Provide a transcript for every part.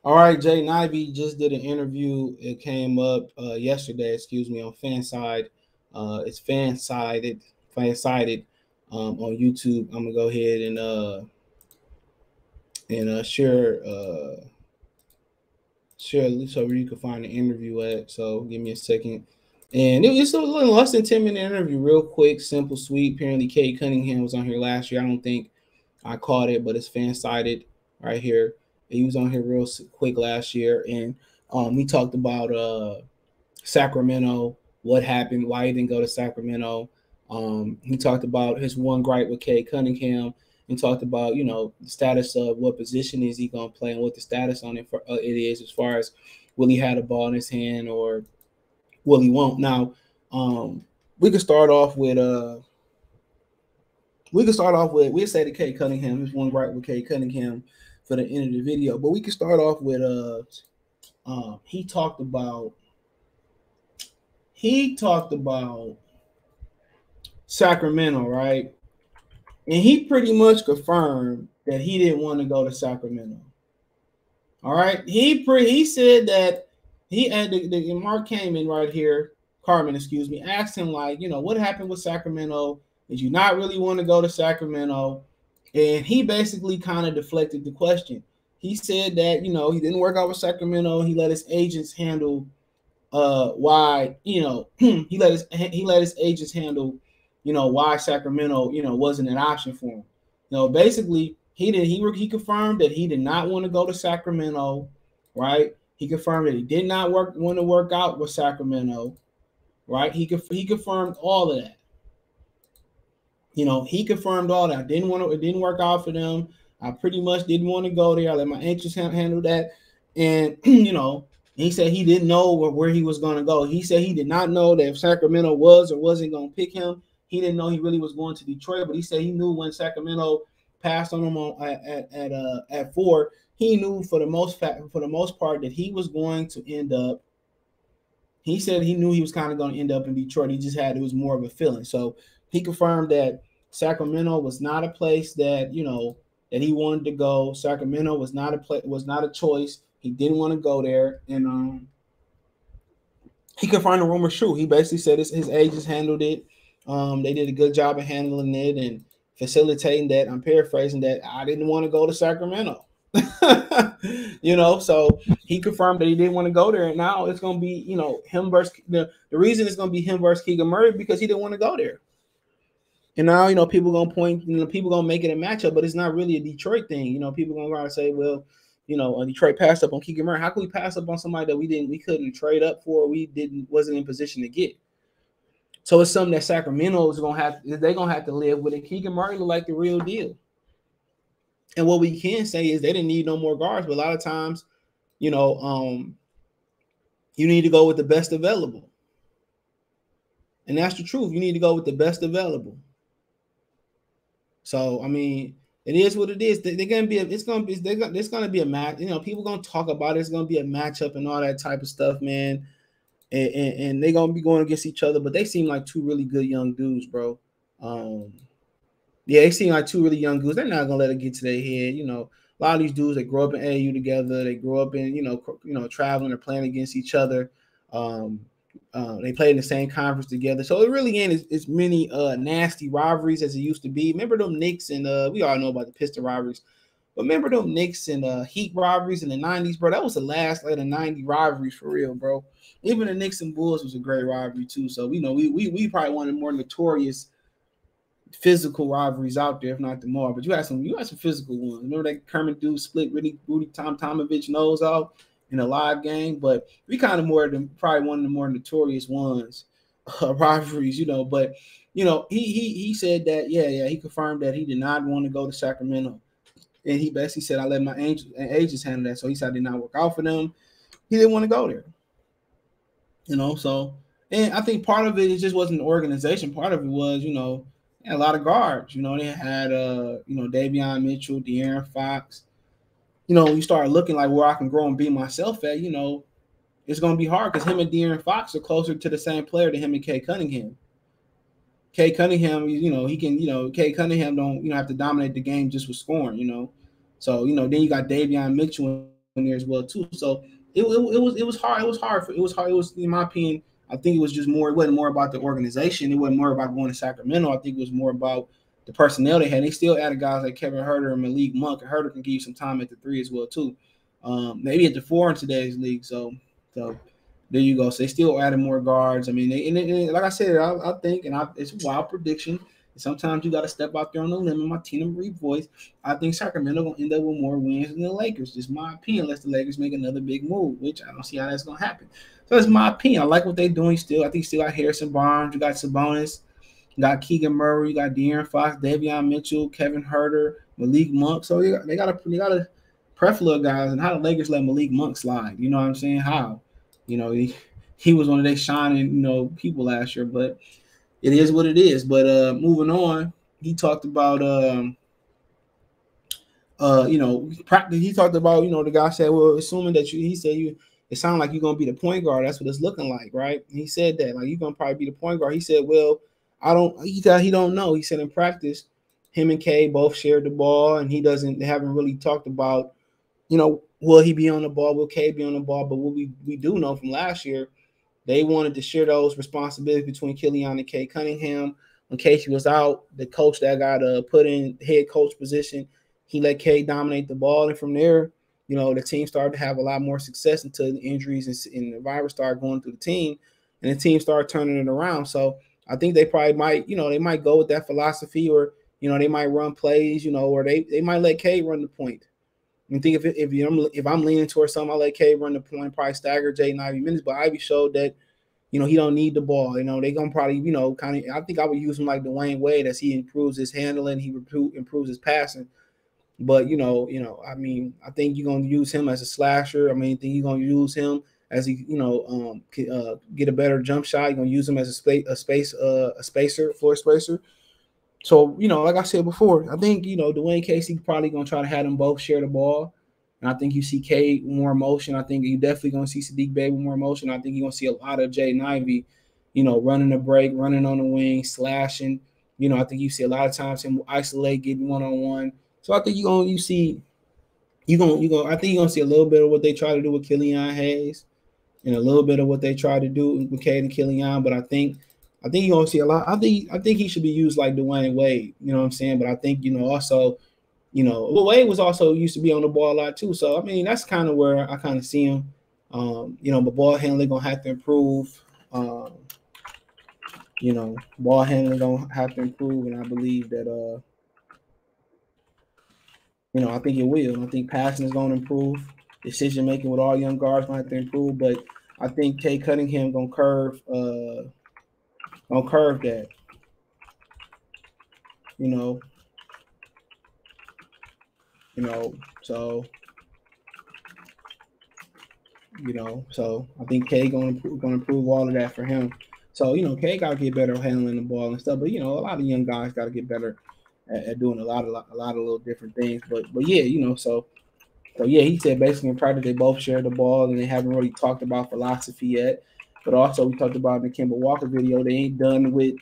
All right, Jaden Ivey just did an interview. It came up yesterday, excuse me, on Fanside. It's fan sided on YouTube. I'm gonna go ahead and share so where you can find the interview at. So give me a second. And it was a little less than 10-minute interview, real quick, simple, sweet. Apparently, Cade Cunningham was on here last year. I don't think I caught it, but it's fan sided right here. He was on here real quick last year, and we talked about Sacramento, what happened, why he didn't go to Sacramento. He talked about his one gripe with Cade Cunningham, and talked about the status of what position is he going to play and what the status on it is as far as will he have the ball in his hand or will he won't. Now, we could start off with we'll say the Cade Cunningham. His one gripe with Cade Cunningham for the end of the video, but we could start off with he talked about Sacramento, right? And he pretty much confirmed that he didn't want to go to Sacramento. All right, he said that he had the Mark Kamen right here, Carmen, excuse me, asked him like, what happened with Sacramento? Did you not really want to go to Sacramento? And he basically kind of deflected the question. He said that he didn't work out with Sacramento. He let his agents handle why he let his agents handle why Sacramento wasn't an option for him. Basically he confirmed that he did not want to go to Sacramento, right? He confirmed that he did not want to work out with Sacramento, right? He confirmed all of that. He confirmed all that. It didn't work out for them. I pretty much didn't want to go there. I let my agents handle that. And he said he didn't know where he was going to go. He said he did not know that if Sacramento was or wasn't going to pick him. He didn't know he really was going to Detroit, but he said he knew when Sacramento passed on him at 4. He knew for the most part that he was going to end up. He said he knew he was kind of going to end up in Detroit. It was more of a feeling. So he confirmed that Sacramento was not a place that that he wanted to go. Sacramento was not a choice. He didn't want to go there, and he confirmed the rumor true. He basically said his agents handled it. They did a good job of handling it and facilitating that. I'm paraphrasing that. I didn't want to go to Sacramento. So he confirmed that he didn't want to go there. And now it's going to be, him versus the reason it's going to be him versus Keegan Murray because he didn't want to go there. And now, people going to point, people going to make it a matchup, but it's not really a Detroit thing. People going to try to say, well, Detroit passed up on Keegan Murray. How could we pass up on somebody that we couldn't trade up for, wasn't in position to get? So it's something that Sacramento is they're gonna have to live with. And Keegan Murray look like the real deal. And what we can say is they didn't need no more guards, but a lot of times, you need to go with the best available. And that's the truth. You need to go with the best available. So I mean, it is what it is. There's gonna be a match. People gonna talk about it. It's gonna be a matchup and all that type of stuff, man. And they're gonna be going against each other, but they seem like two really good young dudes, bro. They seem like two really young dudes. They're not gonna let it get to their head. A lot of these dudes they grow up in AU together. They grow up in traveling or playing against each other. They play in the same conference together, so it really ain't as many nasty rivalries as it used to be. Remember them Knicks and we all know about the Pistons rivalries. But remember them Knicks and Heat rivalries in the 90s, bro? That was the last of the 90 rivalries for real, bro. Even the Knicks and Bulls was a great rivalry too. So we probably one of the more notorious physical rivalries out there, if not the more. But you had some physical ones. Remember that Kermit dude split Rudy Tomovich nose off in a live game? But we kind of probably one of the more notorious ones rivalries, But he said that he confirmed that he did not want to go to Sacramento. And he basically said, I let my agents handle that. So he said I did not work out for them. He didn't want to go there. So, and I think part of it just wasn't the organization. Part of it was, a lot of guards. They had, Davion Mitchell, De'Aaron Fox. You start looking like where I can grow and be myself at, it's going to be hard because him and De'Aaron Fox are closer to the same player than him and Cade Cunningham. Cade Cunningham, he can, Cade Cunningham don't, have to dominate the game just with scoring, So, then you got Davion Mitchell and there as well too. So it was hard. It was hard. It was in my opinion. I think it was just more. It wasn't more about the organization. It wasn't more about going to Sacramento. I think it was more about the personnel they had. They still added guys like Kevin Huerter and Malik Monk. And Huerter can give you some time at the three as well too. Maybe at the four in today's league. So there you go. So they still added more guards. I mean, and like I said, I think, it's a wild prediction. Sometimes you got to step out there on the limb. My Tina Marie voice. I think Sacramento gonna end up with more wins than the Lakers. Just my opinion. Unless the Lakers make another big move, which I don't see how that's gonna happen. So that's my opinion. I like what they're doing still. I think you still got Harrison Barnes. You got Sabonis. You got Keegan Murray. You got De'Aaron Fox, Davion Mitchell, Kevin Herter, Malik Monk. So they got a plethora of guys. And how the Lakers let Malik Monk slide? You know what I'm saying? How? He was one of their shining people last year, but it is what it is. But moving on, he talked about practice. He talked about the guy said, well, assuming that it sounded like you're gonna be the point guard. That's what it's looking like, right? And he said that like you're gonna probably be the point guard. He said, well, I don't. He don't know. He said in practice, him and Cade both shared the ball, and they haven't really talked about, will he be on the ball? Will Cade be on the ball? But what we do know from last year, they wanted to share those responsibilities between Killian and Cade Cunningham. When Casey was out, the coach that got put in head coach position, he let Cade dominate the ball. And from there, the team started to have a lot more success until the injuries and the virus started going through the team. And the team started turning it around. So I think they probably might, they might go with that philosophy, or, they might run plays, or they might let Cade run the point. I think if I'm leaning towards something, I'll let Cade run the point, probably stagger Jaden Ivey minutes. But Ivey showed that, he don't need the ball. They're going to probably, kind of – I think I would use him like Dwayne Wade as he improves his handling, he improves his passing. But, I mean, I think you're going to use him as a slasher. I mean, I think you're going to use him as he, get a better jump shot. You're going to use him as a spacer, floor spacer. So, like I said before, I think, Dwayne Casey probably going to try to have them both share the ball. And I think you see Cade with more emotion. I think you definitely going to see Sadiq Bey with more emotion. I think you're going to see a lot of Jaden Ivey, running the break, running on the wing, slashing. I think you see a lot of times him isolate, getting one-on-one. So I think I think you're going to see a little bit of what they try to do with Killian Hayes and a little bit of what they try to do with Cade and Killian. But I think you're going to see a lot. I think he should be used like Dwayne Wade. You know what I'm saying? But I think, also – Wade was also used to be on the ball a lot too. So I mean, that's kind of where I kind of see him. But ball handling gonna have to improve. Ball handling gonna have to improve, and I believe that I think it will. I think passing is gonna improve. Decision making with all young guards gonna have to improve, but I think Cade Cunningham gonna curve that. So so I think Cade gonna improve all of that for him. So Cade gotta get better at handling the ball and stuff. But a lot of young guys gotta get better at doing a lot of little different things. But yeah, so yeah, he said basically in practice they both share the ball and they haven't really talked about philosophy yet. But also we talked about in the Kemba Walker video, they ain't done with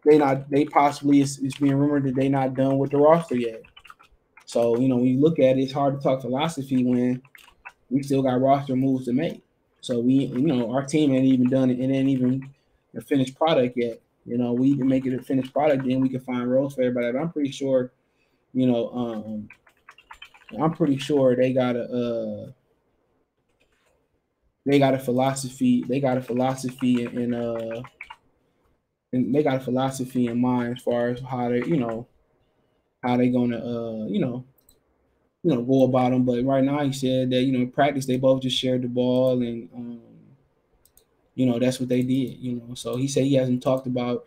they possibly it's being rumored that they not done with the roster yet. So when you look at it, it's hard to talk philosophy when we still got roster moves to make. So our team ain't even done it. It ain't even a finished product yet. We can make it a finished product, then we can find roles for everybody. But I'm pretty sure, they got a philosophy. They got a philosophy and they got a philosophy in mind as far as how they, how they gonna, go about them. But right now, he said that in practice they both just shared the ball, and that's what they did. So he said he hasn't talked about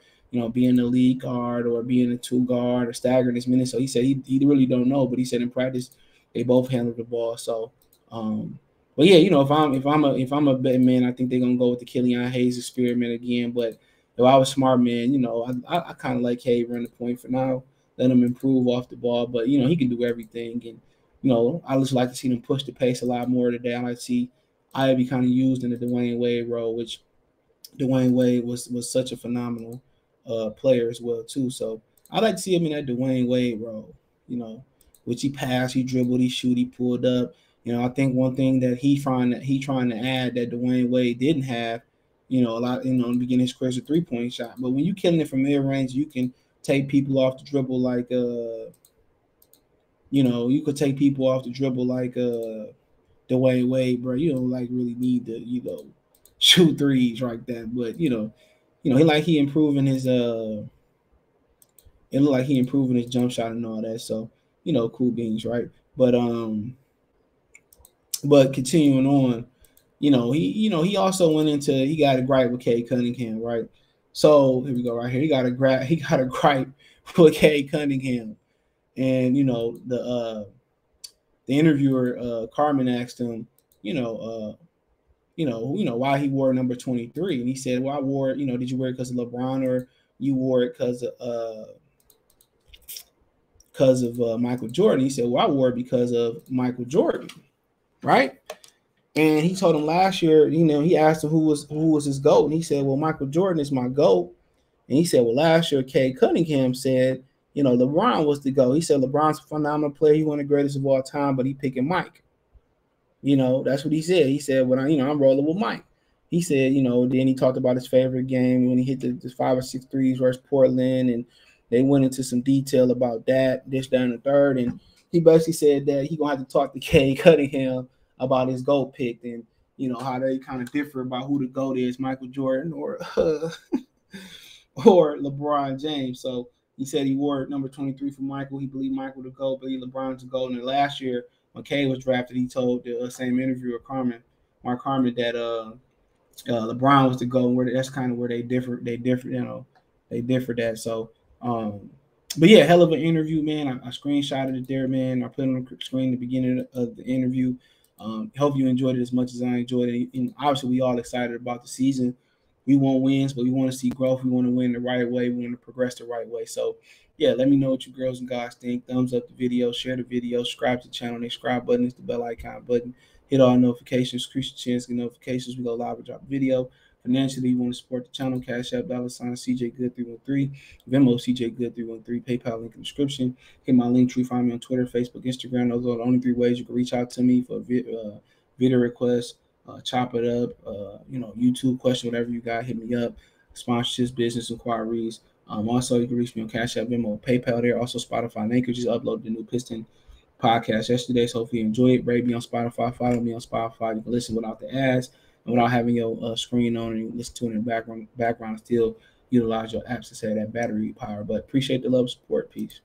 being a lead guard or being a two guard or staggering his minutes. So he said he really don't know, but he said in practice they both handled the ball. So, but yeah, if I'm a betting man, I think they're gonna go with the Killian Hayes experiment again. But if I was smart man, I kind of like Cade run the point for now. Let him improve off the ball, but he can do everything. And I just like to see them push the pace a lot more today. I like to see Ivey kind of used in the Dwayne Wade role, which Dwayne Wade was such a phenomenal player as well too. So I like to see him in that Dwayne Wade role, which he passed, he dribbled, he shoot, he pulled up. I think one thing that he trying to add that Dwayne Wade didn't have, a lot, in the beginning of his career is a 3-point shot. But when you killing it from mid range, you can take people off the dribble like you could take people off the dribble like Dwayne Wade, bro. You don't like really need to, shoot threes like that. But he improving his it looked like he improving his jump shot and all that. So, cool beans, right? But continuing on, he also went into, he got a gripe with Cade Cunningham, right? So here we go, right here. He got a gripe with Cade Cunningham, and the interviewer Carmen asked him, why he wore number 23, and he said, "Well, I wore it. Did you wear it because of LeBron, or you wore it because of Michael Jordan?" He said, "Well, I wore it because of Michael Jordan, right?" And he told him last year, he asked him who was his GOAT, and he said, "Well, Michael Jordan is my GOAT." And he said, "Well, last year, Cade Cunningham said, LeBron was the GOAT. He said LeBron's a phenomenal player. He one of the greatest of all time, but he picking Mike." That's what he said. He said, "When I'm rolling with Mike." He said, then he talked about his favorite game when he hit the 5 or 6 threes versus Portland, and they went into some detail about that, this, that, and the third. And he basically said that he gonna have to talk to Cade Cunningham about his GOAT pick, and how they kind of differ about who the GOAT is, Michael Jordan or or LeBron James. So he said he wore number 23 for Michael. He believed Michael to GOAT, believed LeBron's to GOAT. And last year, when Cade was drafted, he told the same interviewer, Mark Carmen, that LeBron was the GOAT. Where that's kind of where they differ. They differ that. So, but yeah, hell of an interview, man. I screenshotted it there, man. I put it on the screen at the beginning of the interview. Hope you enjoyed it as much as I enjoyed it. And obviously, we all excited about the season. We want wins, but we want to see growth. We want to win the right way. We want to progress the right way. So, yeah, let me know what you girls and guys think. Thumbs up the video, share the video, subscribe to the channel. The subscribe button is the bell icon button. Hit all notifications, increase your chance to get notifications. We go live and drop a video. Financially, you want to support the channel, Cash App, $ CJ Good 313, Venmo CJ Good 313, PayPal link in the description. Hit my link tree, find me on Twitter, Facebook, Instagram. Those are the only 3 ways you can reach out to me for video requests. Chop it up, YouTube question, whatever you got, hit me up. Sponsorships, business inquiries. Also, you can reach me on Cash App, Venmo, PayPal there. Also, Spotify and Anchor just uploaded the new Piston podcast yesterday. So hopefully you enjoy it. Rate me on Spotify. Follow me on Spotify. You can listen without the ads and without having your screen on, and you listen to it in the background. Still utilize your apps to save that battery power. But appreciate the love and support. Peace.